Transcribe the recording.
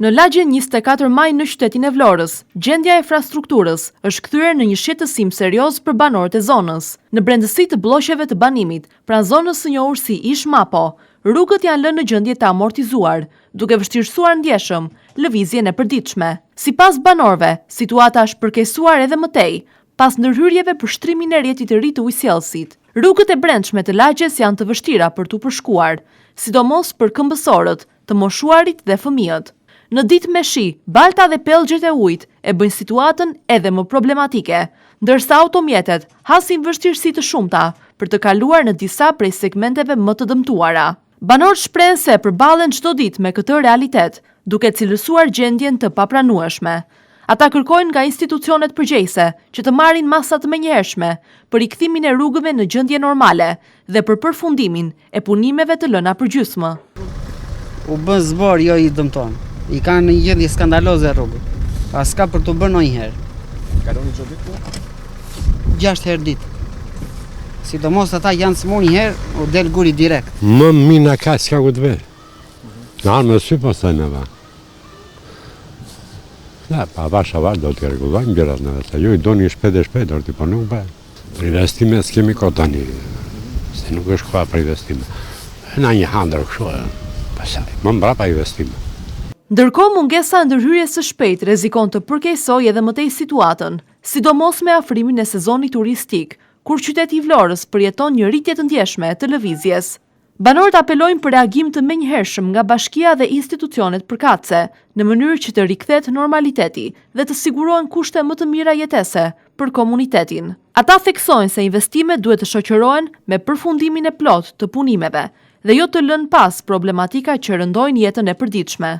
Në lagjen 24 maj në qytetin e Vlorës, gjendja e infrastrukturës është kthyer në një shqetësim serioz për banorët e zonës. Në brendësi të blloqeve të banimit, pranë zonës së njohur si Ish Mapo, rrugët janë lënë në gjendje të amortizuar, duke vështirësuar ndjeshëm lëvizjen e përditshme. Sipas banorëve, situata është përkeqësuar edhe më tej, pas ndërhyrjeve për shtrimin e rrjetit të ri të ujësjellësit. Rrugët e brendshme të lagjes janë të vështira për t'u përshkuar, sidomos për këmbësorët, të moshuarit dhe fëmijët. Në ditë me shi, balta dhe pellgjet e ujit e bëjnë situatën edhe më problematike, ndërsa automjetet hasin vështirësi të shumta për të kaluar në disa prej segmenteve më të dëmtuara. Banorët shprehen se përballen çdo ditë me këtë realitet, duke cilësuar gjendjen të papranueshme. Ata kërkojnë nga institucionet përgjegjëse që të marrin masa të menjëhershme për rikthimin e rrugëve në gjendje normale dhe për përfundimin e punimeve të lëna përgjysmë. U bën zbor, jo I dëmton. I kanë një gjendje skandaloze rrugët. Pas ka për të bërë ndonjëherë. Kaloni çdo ditë? 6 herë ditë. Sidomos ata janë smur një herë, u del guri direkt. Më mina ka s'ka ku të ve. Në armë dhe sy postaj në va. Da, pa vash do t'i rregullojmë gjërat në vetë. Ju I doni shpejt, orti, po nuk bëhet. Për investime s'kemi kohë tani. Se nuk është koha për investime. Na një handër kështu. Pastaj, më mbrapa investime. Ndërkohë mungesa e ndërhyrjes së shpejtë rrezikon të përkeqësojë edhe më tej situatën, sidomos me afrimin e sezonit turistik, kur qyteti I Vlorës përjeton një rritje të ndjeshme të lëvizjes. Banorët apelojnë për reagim të menjëhershëm nga bashkia dhe institucionet përkatëse, në mënyrë që të rikthehet normaliteti dhe të sigurohen kushte më të mira jetese për komunitetin. Ata theksojnë se investimet duhet të shoqërohen me përfundimin e plotë të punimeve dhe jo të lënë pas problematika që rëndojnë jetën e përditshme.